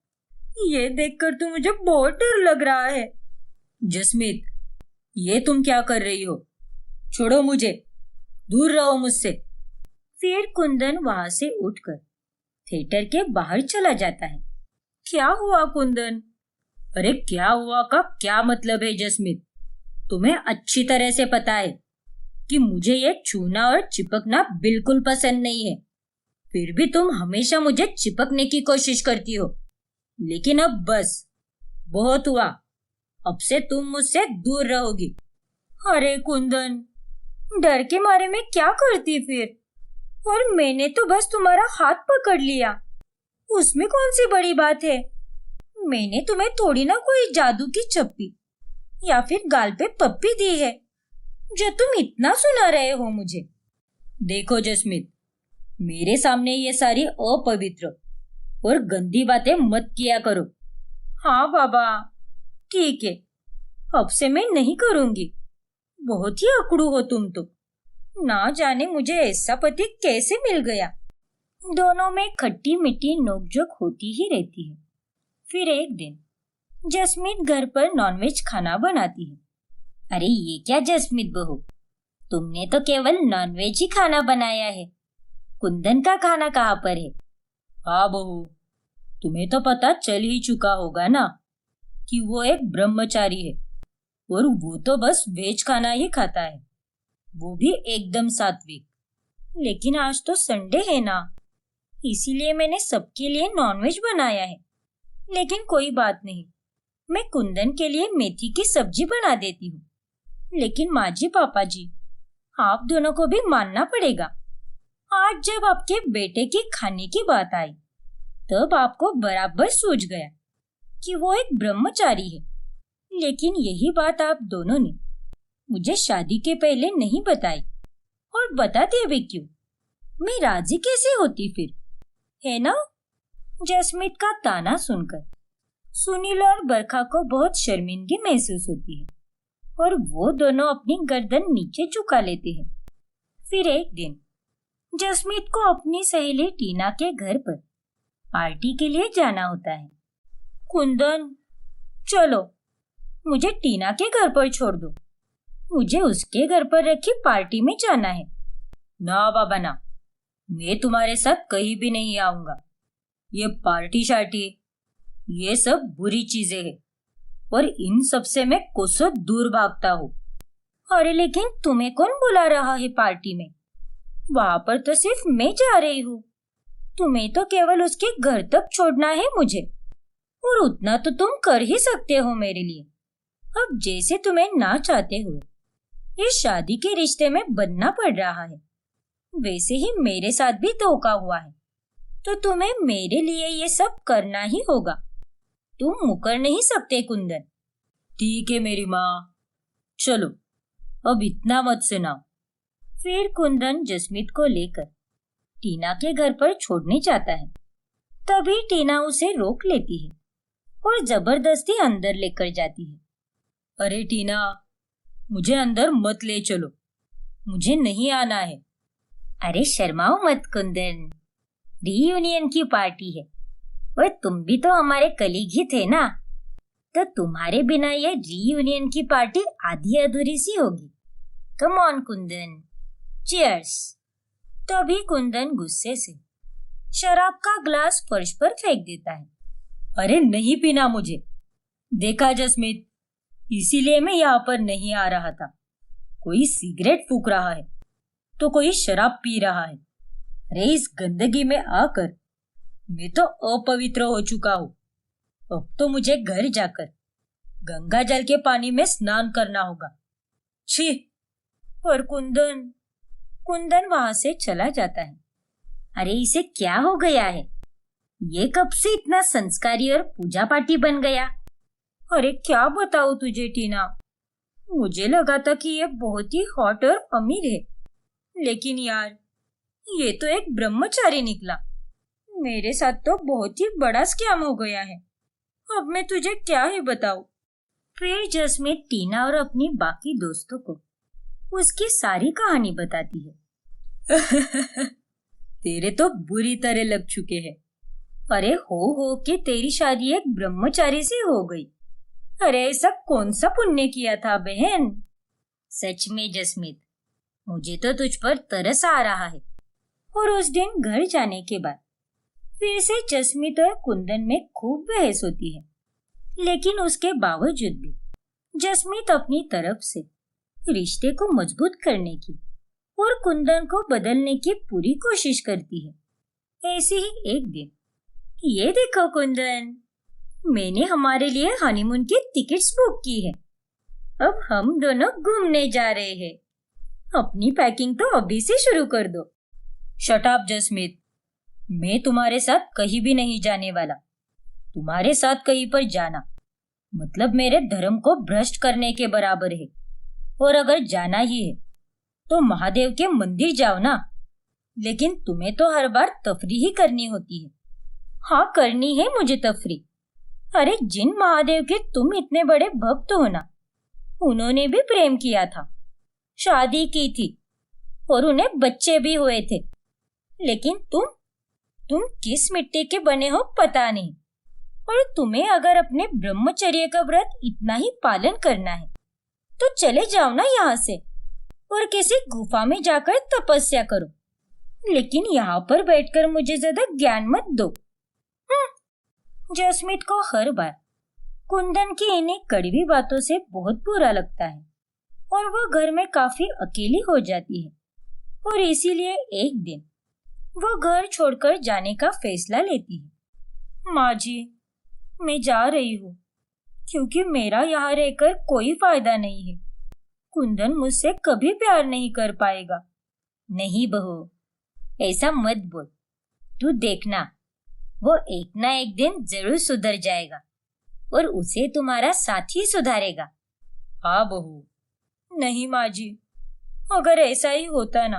ये देखकर तो मुझे बहुत डर लग रहा है। जसमीत, ये तुम क्या कर रही हो? छोड़ो मुझे, दूर रहो मुझसे। फिर कुंदन वहां से उठकर थिएटर के बाहर चला जाता है। क्या हुआ कुंदन? अरे क्या हुआ का क्या मतलब है जसमीत? तुम्हें अच्छी तरह से पता है कि मुझे ये छूना और चिपकना बिल्कुल पसंद नहीं है। फिर भी तुम हमेशा मुझे चिपकने की कोशिश करती हो। लेकिन अब बस, बहुत हुआ। अब से तुम मुझसे दूर रहोगी। अरे कुंदन, डर के मारे में क्या करती फिर? और मैंने तो बस तुम्हारा हाथ पकड़ लिया, उसमें कौन सी बड़ी बात है? मैंने तुम्हें थोड़ी ना कोई जादू की चप्पी या फिर गाल पे पप्पी दी है जो तुम इतना सुना रहे हो मुझे। देखो जसमीत, मेरे सामने ये सारी अपवित्र और गंदी बातें मत किया करो। हाँ बाबा, ठीक है, अब से मैं नहीं करूंगी। बहुत ही अकड़ू हो तुम तो। ना जाने मुझे ऐसा पति कैसे मिल गया। दोनों में खट्टी मीठी नोकझोंक होती ही रहती है। फिर एक दिन जसमीत घर पर नॉनवेज खाना बनाती है। अरे ये क्या जसमीत बहू, तुमने तो केवल नॉनवेज ही खाना बनाया है। कुंदन का खाना कहाँ पर है? हाँ बहू, तुम्हें तो पता चल ही चुका होगा ना कि वो एक ब्रह्मचारी है और वो तो बस वेज खाना ही खाता है, वो भी एकदम सात्विक। लेकिन आज तो संडे है ना, इसीलिए मैंने सबके लिए नॉनवेज बनाया है। लेकिन कोई बात नहीं, मैं कुंदन के लिए मेथी की सब्जी बना देती हूँ। लेकिन माँ जी, पापा जी, आप दोनों को भी मानना पड़ेगा। आज जब आपके बेटे के खाने की बात आई तब आपको बराबर सूझ गया कि वो एक ब्रह्मचारी है। लेकिन यही बात आप दोनों ने मुझे शादी के पहले नहीं बताई, और बताते अभी क्यों? मैं राजी कैसे होती फिर, है ना? जसमीत का ताना सुनकर सुनील और बरखा को बहुत शर्मिंदगी महसूस होती है और वो दोनों अपनी गर्दन नीचे झुका लेते हैं। फिर एक दिन जसमीत को अपनी सहेली टीना के घर पर पार्टी के लिए जाना होता है। कुंदन, चलो, मुझे टीना के घर पर छोड़ दो। मुझे उसके घर पर रखी पार्टी में जाना है। ना बाबा ना, मैं तुम्हारे साथ कहीं भी नहीं आऊंगा। ये पार्टी शार्टी, ये सब बुरी चीजें हैं और इन सब से मैं कोसों दूर भागता हूँ। अरे लेकिन तुम्हें कौन बुला रहा है पार्टी में? वहां पर तो सिर्फ मैं जा रही हूँ। तुम्हें तो केवल उसके घर तक छोड़ना है मुझे, और उतना तो तुम कर ही सकते हो मेरे लिए। अब जैसे तुम्हें ना चाहते हुए इस शादी के रिश्ते में बंधना पड़ रहा है, वैसे ही मेरे साथ भी धोखा हुआ है, तो तुम्हें मेरे लिए ये सब करना ही होगा। तुम मुकर नहीं सकते कुंदन। ठीक है मेरी माँ, चलो अब इतना मत सुनाओ। फिर कुंदन जसमीत को लेकर टीना के घर पर छोड़ने जाता है। तभी टीना उसे रोक लेती है और जबरदस्ती अंदर लेकर जाती है। अरे टीना, मुझे अंदर मत ले चलो, मुझे नहीं आना है। अरे शर्माओ मत कुंदन, रीयूनियन की पार्टी है और तुम भी तो हमारे कलीग ही थे ना, तो तुम्हारे बिना ये रीयूनियन की पार्टी आधी अधूरी सी होगी। Come on Kundan, cheers. तभी कुंदन गुस्से से शराब का ग्लास फर्श पर फेंक देता है। अरे नहीं पीना मुझे। देखा जसमीत, इसीलिए मैं यहाँ पर नहीं आ रहा था। कोई सिगरेट फूंक रहा है तो कोई शराब पी रहा है। अरे इस गंदगी में आकर मैं तो अपवित्र हो चुका हूँ। अब तो मुझे घर जाकर गंगा जल के पानी में स्नान करना होगा। छी! पर कुंदन वहां से चला जाता है। अरे इसे क्या हो गया है? ये कब से इतना संस्कारी और पूजा पाठी बन गया? अरे क्या बताऊं तुझे टीना, मुझे लगा था कि ये बहुत ही हॉट और अमीर है, लेकिन यार ये तो एक ब्रह्मचारी निकला। मेरे साथ तो बहुत ही बड़ा स्कैम हो गया है। अब मैं तुझे क्या ही बताऊं। फिर जसमीत टीना और अपनी बाकी दोस्तों को उसकी सारी कहानी बताती है। तेरे तो बुरी तरह लग चुके हैं। अरे हो कि तेरी शादी एक ब्रह्मचारी से हो गई। अरे ऐसा कौन सा पुण्य किया था बहन? सच में जसमीत, मुझे तो तुझ पर तरस आ रहा है। और उस दिन घर जाने के बाद फिर से जसमीत और कुंदन में खूब बहस होती है, लेकिन उसके बावजूद भी जसमीत अपनी तरफ से रिश्ते को मजबूत करने की और कुंदन को बदलने की पूरी कोशिश करती है। ऐसे ही एक दिन, ये देखो कुंदन, मैंने हमारे लिए हनीमून की टिकट्स बुक की है। अब हम दोनों घूमने जा रहे हैं। अपनी पैकिंग तो अभी से शुरू कर दो। शट अप जसमीत, मैं तुम्हारे साथ कहीं भी नहीं जाने वाला। तुम्हारे साथ कहीं पर जाना मतलब मेरे धर्म को भ्रष्ट करने के बराबर है। और अगर जाना ही है तो महादेव के मंदिर जाओ ना। लेकिन तुम्हें तो हर बार तफरी ही करनी होती है। हाँ, करनी है मुझे तफरी। अरे जिन महादेव के तुम इतने बड़े भक्त हो ना, उन्होंने भी प्रेम किया था, शादी की थी और उन्हें बच्चे भी हुए थे। लेकिन तुम किस मिट्टी के बने हो पता नहीं। और तुम्हें अगर अपने ब्रह्मचर्य का व्रत इतना ही पालन करना है तो चले जाओ ना यहाँ से और किसी गुफा में जाकर तपस्या करो। लेकिन यहाँ पर बैठकर मुझे ज्यादा ज्ञान मत दो। जसमीत को हर बार कुंदन की इन्हीं कड़वी बातों से बहुत बुरा लगता है और वो घर में काफी अकेली हो जाती है। और इसीलिए एक दिन वो घर छोड़कर जाने का फैसला लेती है। माँ जी, मैं जा रही हूँ क्योंकि मेरा यहाँ रहकर कोई फायदा नहीं है। कुंदन मुझसे कभी प्यार नहीं कर पाएगा। नहीं बहू, ऐसा मत बोल। तू देखना, वो एक ना एक दिन जरूर सुधर जाएगा और उसे तुम्हारा साथी सुधारेगा। हाँ बहू। नहीं माँ जी, अगर ऐसा ही होता ना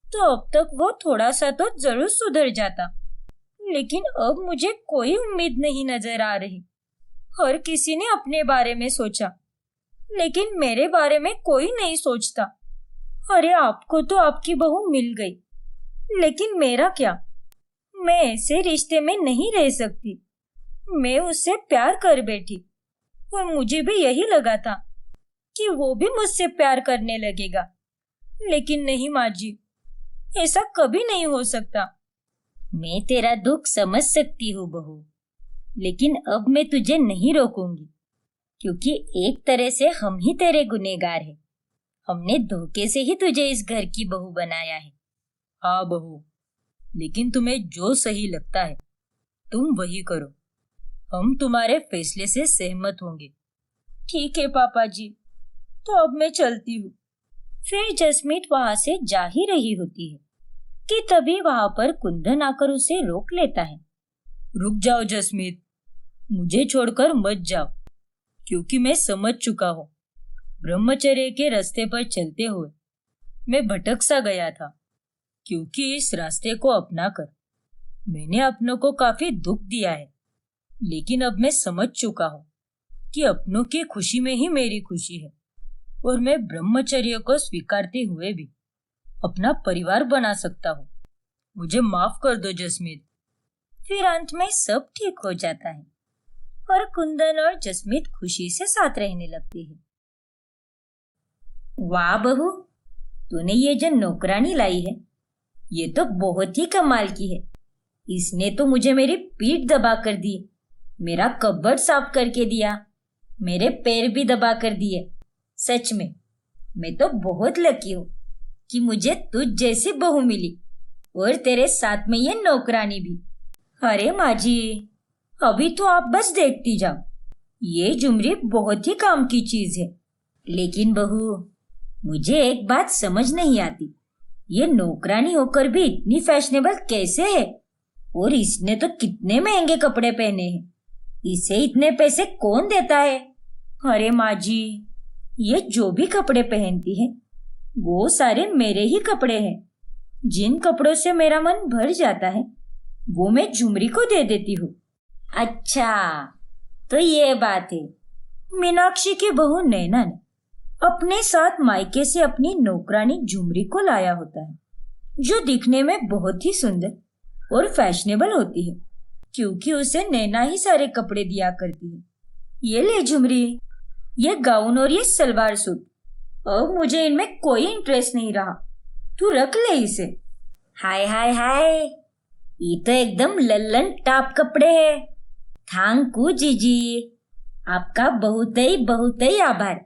तो अब तक वो थोड़ा सा तो जरूर सुधर जाता। लेकिन अब मुझे कोई उम्मीद नहीं नजर आ रही। हर किसी ने अपने बारे में सोचा, लेकिन मेरे बारे में कोई नहीं सोचता। अरे आपको तो आपकी बहू मिल गई, लेकिन मेरा क्या? मैं ऐसे रिश्ते में नहीं रह सकती। मैं उससे प्यार कर बैठी और मुझे भी यही लगा था कि वो भी मुझसे प्यार करने लगेगा। लेकिन नहीं माँ जी, ऐसा कभी नहीं हो सकता। मैं तेरा दुख समझ सकती हूँ बहू, लेकिन अब मैं तुझे नहीं रोकूंगी क्योंकि एक तरह से हम ही तेरे गुनहगार हैं। हमने धोखे से ही तुझे इस घर की बहू बनाया है। हाँ बहू, लेकिन तुम्हें जो सही लगता है तुम वही करो। हम तुम्हारे फैसले से सहमत होंगे। ठीक है पापा जी, तो अब मैं चलती हूँ। फिर जसमीत वहां से जा ही रही होती है कि तभी वहां पर कुंदन आकर उसे रोक लेता है। रुक जाओ जसमीत, मुझे छोड़कर मत जाओ, क्योंकि मैं समझ चुका हूँ ब्रह्मचर्य के रास्ते पर चलते हुए मैं भटक सा गया था। क्योंकि इस रास्ते को अपनाकर मैंने अपनों को काफी दुख दिया है। लेकिन अब मैं समझ चुका हूँ कि अपनों की खुशी में ही मेरी खुशी है और मैं ब्रह्मचर्य को स्वीकारते हुए भी अपना परिवार बना सकता हूँ। मुझे माफ कर दो जसमीत। फिर अंत में सब ठीक हो जाता है और कुंदन और जसमीत खुशी से साथ रहने लगते हैं। वाह बहू, तूने ये जो नौकरानी लाई है ये तो बहुत ही कमाल की है। इसने तो मुझे मेरी पीठ दबा कर दी, मेरा कबर्ड साफ करके दिया, मेरे पैर भी दबा कर दिए। सच में मैं तो बहुत लकी हूँ कि मुझे तुझ जैसी बहू मिली और तेरे साथ में ये नौकरानी भी। अरे माँ जी, अभी तो आप बस देखती जाओ, ये झुमरी बहुत ही काम की चीज है। लेकिन बहू, मुझे एक बात समझ नहीं आती, ये नौकरानी होकर भी इतनी फैशनेबल कैसे है? और इसने तो कितने महंगे कपड़े पहने हैं, इसे इतने पैसे कौन देता है? अरे माँ जी, ये जो भी कपड़े पहनती है वो सारे मेरे ही कपड़े हैं। जिन कपड़ों से मेरा मन भर जाता है वो मैं झुमरी को दे देती हूँ। अच्छा, तो ये बात है। मीनाक्षी की बहू नैना ने अपने साथ मायके से अपनी नौकरानी झुमरी को लाया होता है, जो दिखने में बहुत ही सुंदर और फैशनेबल होती है, क्योंकि उसे नैना ही सारे कपड़े दिया करती है। ये ले झुमरी, ये गाउन और ये सलवार सूट, अब मुझे इनमें कोई इंटरेस्ट नहीं रहा, तू रख ले इसे। हाय हाय हाय, ये तो एकदम लल्लन टाप कपड़े हैं। थैंक यू जीजी, आपका बहुत ही आभार।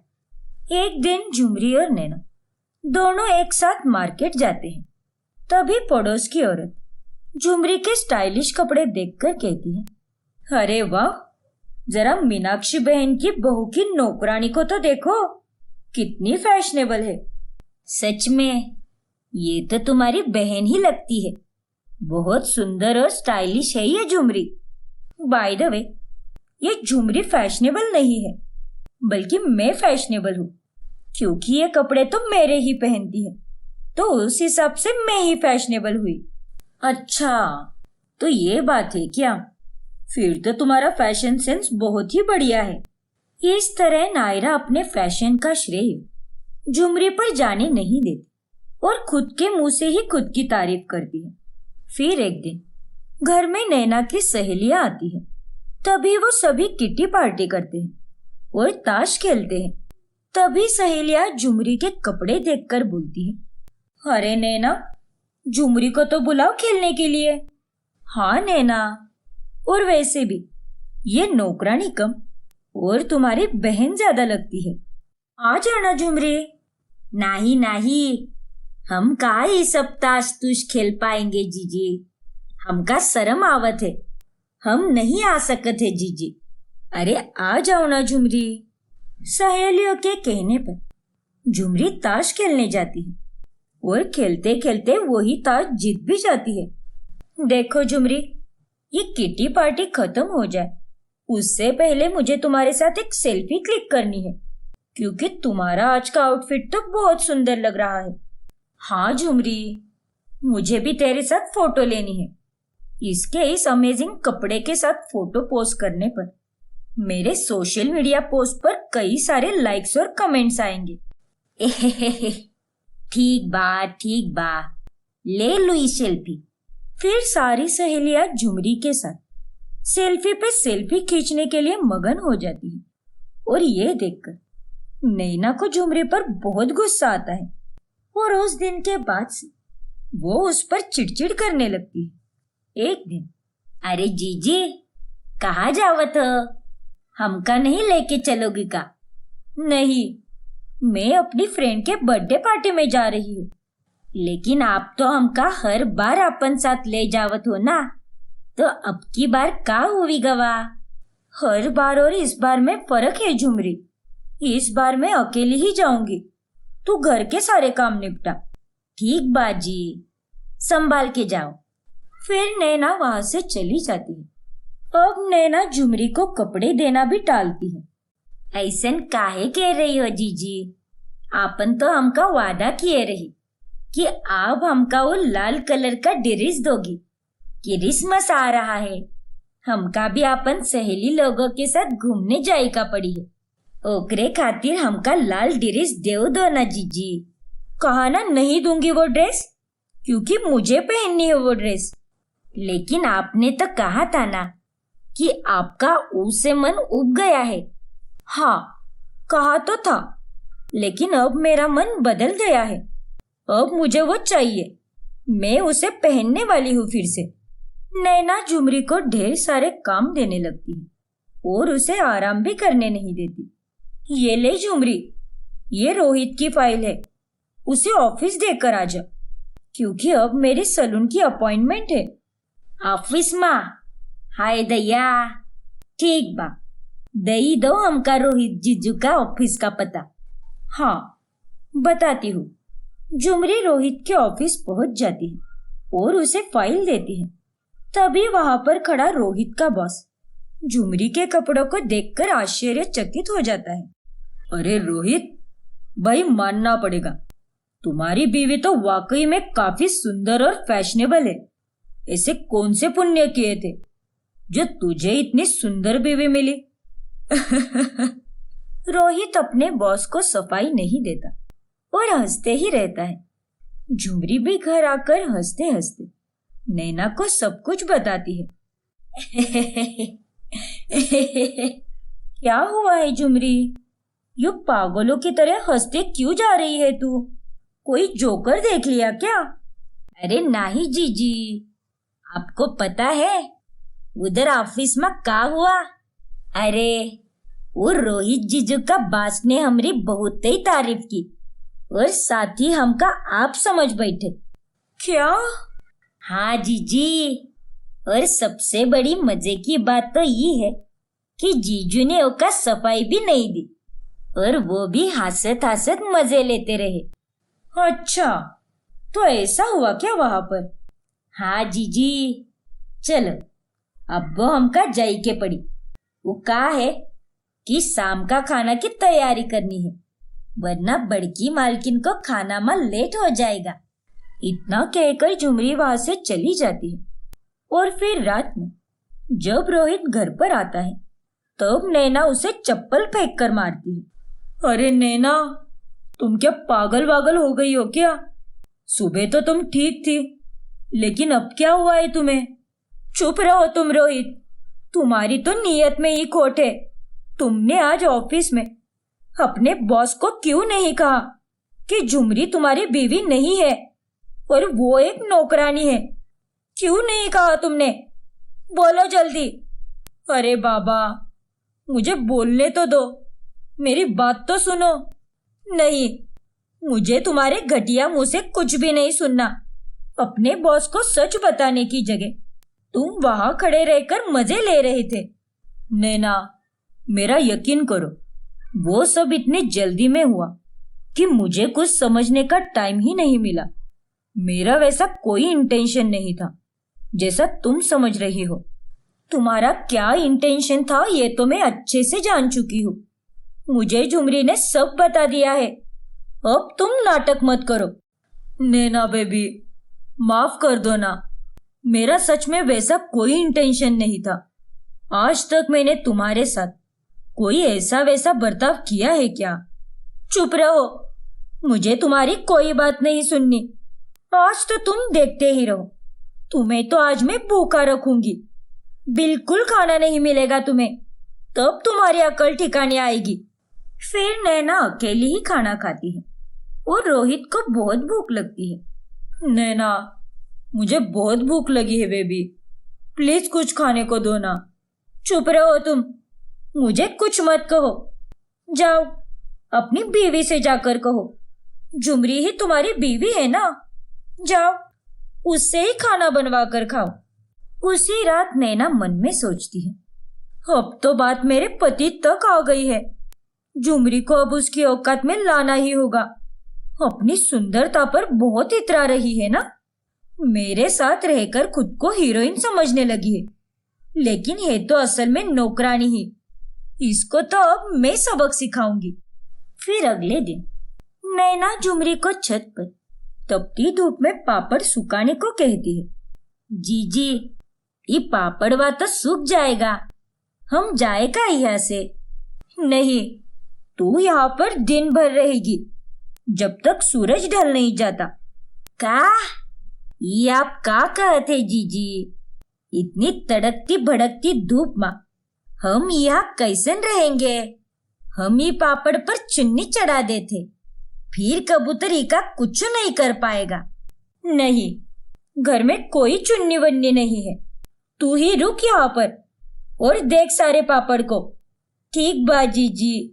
एक दिन झुमरी और नैना दोनों एक साथ मार्केट जाते हैं। तभी पड़ोस की औरत झुमरी के स्टाइलिश कपड़े देखकर कहती है, अरे वाह, जरा मीनाक्षी बहन की बहू की नौकरानी को तो देखो, कितनी फैशनेबल है। सच में ये तो तुम्हारी बहन ही लगती है। बहुत सुंदर और स्टाइलिश है ये झुमरी। बाय द वे, ये झुमरी फैशनेबल नहीं है, बल्कि मैं फैशनेबल हूँ, क्योंकि ये कपड़े तो मेरे ही पहनती है, तो उस हिसाब से मैं ही फैशनेबल हुई। अच्छा, तो ये बात है क्या? फिर तो तुम्हारा फैशन सेंस बहुत ही बढ़िया है। इस तरह नायरा अपने फैशन का श्रेय झुमरी पर जाने नहीं देती और खुद के मुंह से ही खुद की तारीफ करती है। फिर एक दिन घर में नैना की सहेलियां आती है। तभी वो सभी किटी पार्टी करते हैं और ताश खेलते हैं। तभी सहेलियां झुमरी के कपड़े देखकर बोलती है, अरे नैना, झुमरी को तो बुलाओ खेलने के लिए। हाँ नैना, और वैसे भी ये नौकरानी कम और तुम्हारी बहन ज्यादा लगती है। आ जाना झुमरी। नहीं नहीं, हम कहाँ ये सब ताश तूश खेल पाएंगे जीजी, हमका शर्म आवत है, हम नहीं आ सकते जीजी। अरे आ जाओ ना झुमरी। सहेलियों के कहने पर झुमरी ताश खेलने जाती है और खेलते खेलते वही ताश जीत भी जाती है। देखो झुमरी, ये किटी पार्टी खत्म हो जाए उससे पहले मुझे तुम्हारे साथ एक सेल्फी क्लिक करनी है, क्योंकि तुम्हारा आज का आउटफिट तो बहुत सुंदर लग रहा है। हाँ झुमरी, मुझे भी तेरे साथ फोटो लेनी है। इसके इस अमेजिंग कपड़े के साथ फोटो पोस्ट करने पर मेरे सोशल मीडिया पोस्ट पर कई सारे लाइक्स और कमेंट्स आएंगे। ठीक बा, ले लो ये सेल्फी। फिर सारी सहेलियां झुमरी के साथ सेल्फी पे सेल्फी खींचने के लिए मगन हो जाती है और ये देखकर नैना को झुमरी पर बहुत गुस्सा आता है और उस दिन के बाद से वो उस पर चिड़चिड़ करने लगती है। एक दिन, अरे जीजी, कहाँ जावत हो? हमका नहीं लेके चलोगी का? नहीं, मैं अपनी फ्रेंड के बर्थडे पार्टी में जा रही हूँ। लेकिन आप तो हमका हर बार अपन साथ ले जावत हो ना, तो अब की बार का हुई गवा? हर बार और इस बार में फर्क है झुमरी। इस बार मैं अकेली ही जाऊंगी, तू घर के सारे काम निपटा। ठीक बाजी, संभाल के जाओ। फिर नैना वहां से चली जाती है। अब नैना झुमरी को कपड़े देना भी टालती है। ऐसन काहे कह रही हो जीजी? आपन तो हमका वादा किए रही कि आप हमका वो लाल कलर का ड्रेस दोगी। क्रिसमस आ रहा है, हमका भी अपन सहेली लोगों के साथ घूमने जाएगा पड़ी है। ओकरे खातिर हमका लाल ड्रेस देव दो ना जीजी। कहा ना नहीं दूंगी वो ड्रेस, क्योंकि मुझे पहननी है वो ड्रेस। लेकिन आपने तो कहा था ना कि आपका उससे मन उब गया है। हाँ, कहा तो था, लेकिन अब मेरा मन बदल गया है। अब मुझे वो चाहिए, मैं उसे पहनने वाली हूँ फिर से। नैना झुमरी को ढेर सारे काम देने लगती है और उसे आराम भी करने नहीं देती। ये ले झुमरी, ये रोहित की फाइल है, उसे ऑफिस देकर आ जा, क्योंकि अब मेरी सलून की अपॉइंटमेंट है। ऑफिस माँ? हाय दैया, ठीक बा, दई दो हमका रोहित जीजू का ऑफिस का पता। हाँ, बताती हूँ। झुमरी रोहित के ऑफिस पहुंच जाती है और उसे फाइल देती है। तभी वहां पर खड़ा रोहित का बॉस झुमरी के कपड़ों को देखकर आश्चर्यचकित हो जाता है। अरे रोहित भाई, मानना पड़ेगा, तुम्हारी बीवी तो वाकई में काफी सुंदर और फैशनेबल है। ऐसे कौन से पुण्य किए थे जो तुझे इतनी सुंदर बीवी मिली? रोहित अपने बॉस को सफाई नहीं देता और हंसते ही रहता है। झुमरी भी घर आकर हंसते हंसते नैना को सब कुछ बताती है। क्या हुआ है झुमरी? यू पागलों की तरह हंसते क्यों जा रही है तू? कोई जोकर देख लिया क्या? अरे नहीं जीजी, आपको पता है उधर ऑफिस में क्या हुआ? अरे वो रोहित जीजू का बॉस ने हमारी बहुत ही तारीफ की और साथ ही हमका आप समझ बैठे। क्या? हाँ जीजी, और सबसे बड़ी मजे की बात तो ये है कि जीजू ने ओका सफाई भी नहीं दी और वो भी हंसत हंसत मजे लेते रहे। अच्छा, तो ऐसा हुआ क्या वहां पर? हाँ जीजी, चलो अब वो हमका जाई के पड़ी। वो कहा है कि शाम का खाना की तैयारी करनी है, वरना बड़की मालकिन को खाना में लेट हो जाएगा। इतना कहकर झुमरी वहां से चली जाती है। और फिर रात में जब रोहित घर पर आता है तब नैना उसे चप्पल फेंक कर मारती है। अरे नैना, तुम क्या पागल वागल हो गई हो क्या? सुबह तो तुम ठीक थी, लेकिन अब क्या हुआ है तुम्हें? चुप रहो तुम रोहित, तुम्हारी तो नीयत में ही खोट है। तुमने आज ऑफिस में अपने बॉस को क्यों नहीं कहा कि झुमरी तुम्हारी बीवी नहीं है और वो एक नौकरानी है? क्यों नहीं कहा तुमने? बोलो जल्दी। अरे बाबा, मुझे बोलने तो दो, मेरी बात तो सुनो। नहीं, मुझे तुम्हारे घटिया मुंह से कुछ भी नहीं सुनना। अपने बॉस को सच बताने की जगह तुम वहां खड़े रहकर मजे ले रहे थे। नैना, मेरा यकीन करो, वो सब इतनी जल्दी में हुआ कि मुझे कुछ समझने का टाइम ही नहीं मिला। मेरा वैसा कोई इंटेंशन नहीं था जैसा तुम समझ रही हो। तुम्हारा क्या इंटेंशन था ये तो मैं अच्छे से जान चुकी हूँ। मुझे झुमरी ने सब बता दिया है। अब तुम नाटक मत करो। नैना बेबी, माफ कर दो ना, मेरा सच में वैसा कोई इंटेंशन नहीं था। आज तक मैंने तुम्हारे साथ कोई ऐसा वैसा बर्ताव किया है क्या? चुप रहो, मुझे तुम्हारी कोई बात नहीं सुननी। आज तो तुम देखते ही रहो, तुम्हें तो आज मैं भूखा रखूंगी। बिल्कुल खाना नहीं मिलेगा तुम्हें, तब तुम्हारी अकल ठिकाने आएगी। फिर नैना अकेली ही खाना खाती है और रोहित को बहुत भूख लगती है। नैना, मुझे बहुत भूख लगी है बेबी, प्लीज कुछ खाने को दो ना। चुप रहो तुम, मुझे कुछ मत कहो। जाओ अपनी बीवी से जाकर कहो, झुमरी ही तुम्हारी बीवी है ना। जाओ उससे ही खाना बनवा कर खाओ। उसी रात नैना मन में सोचती है, अब तो बात मेरे पति तक आ गई है। झुमरी को अब उसकी औकात में लाना ही होगा। अपनी सुंदरता पर बहुत इतरा रही है ना। मेरे साथ रहकर खुद को हीरोइन समझने लगी है, लेकिन है तो असल में नौकरानी ही। इसको तो अब मैं सबक सिखाऊंगी। फिर अगले दिन नैना झुमरी को छत पर तपती धूप में पापड़ सुखाने को कहती है। जीजी, ये पापड़वा तो सूख जाएगा, हम जाएगा यहाँ से। नहीं, तू यहाँ पर दिन भर रहेगी जब तक सूरज ढल नहीं जाता। का? ये आप का कहते जीजी? इतनी तड़कती भड़कती धूप में हम यहाँ कैसे रहेंगे? हम ही पापड़ पर चुन्नी चढ़ा देते, फिर कबूतरी का कुछ नहीं कर पाएगा। नहीं, घर में कोई चुन्नी वन्नी नहीं है। तू ही रुक यहाँ पर और देख सारे पापड़ को। ठीक बात जीजी।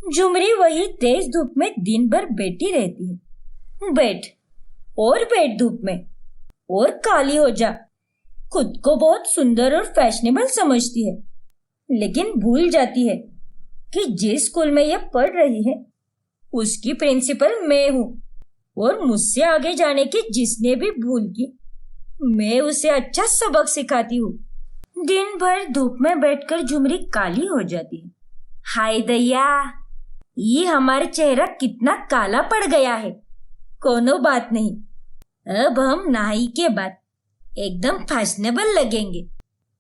झुमरी वही तेज धूप में दिन भर बैठी रहती है। बैठ धूप में और काली हो जा। खुद को बहुत सुंदर और फैशनेबल समझती है, लेकिन भूल जाती है कि जिस स्कूल में यह पढ़ रही है उसकी प्रिंसिपल मैं हूँ, और मुझसे आगे जाने की जिसने भी भूल की मैं उसे अच्छा सबक सिखाती हूँ। दिन भर धूप में बैठकर झुमरी काली हो जाती है। हाय दैया, ये हमारा चेहरा कितना काला पड़ गया है। कोनो बात नहीं, अब हम नहाई के बाद एकदम फैशनेबल लगेंगे,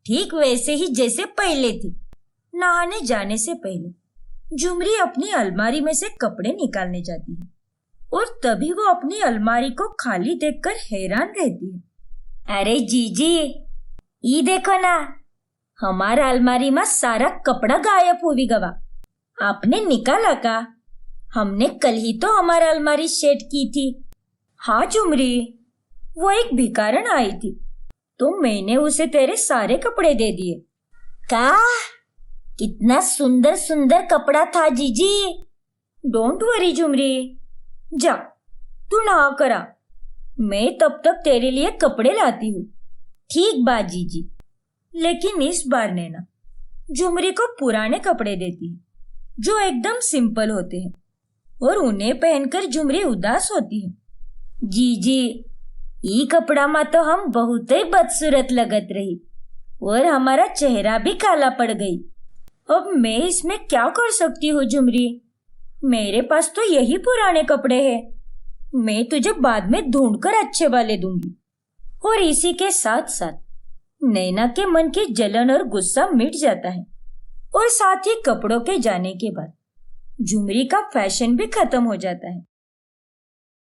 ठीक वैसे ही जैसे पहले थी। नहाने जाने से पहले झुमरी अपनी अलमारी में से कपड़े निकालने जाती है और तभी वो अपनी अलमारी को खाली देखकर हैरान रहती है। अरे जीजी, ये देखो ना, हमारा अलमारी में सारा कपड़ा गायब हुई गवा। आपने निकाला का? हमने कल ही तो हमारा अलमारी सेट की थी। हाँ झुमरी, वो एक भिखारन आई थी तो मैंने उसे तेरे सारे कपड़े दे दिए। का? कितना सुंदर सुंदर कपड़ा था जीजी। डोंट वरी झुमरी, जा तू नहा करा, मैं तब तक तेरे लिए कपड़े लाती हूँ। ठीक बात जीजी। लेकिन इस बार नैना झुमरी को पुराने कपड़े देती है जो एकदम सिंपल होते हैं और उन्हें पहनकर झुमरी उदास होती है। जीजी, ई कपड़ा में तो हम बहुत ही बदसूरत लगत रही और हमारा चेहरा भी काला पड़ गई। अब मैं इसमें क्या कर सकती हूँ झुमरी? मेरे पास तो यही पुराने कपड़े हैं। मैं तुझे बाद में ढूंढकर अच्छे वाले दूंगी। और इसी के साथ साथ नैना के मन की जलन और गुस्सा मिट जाता है और साथ ही कपड़ों के जाने के बाद झुमरी का फैशन भी खत्म हो जाता है।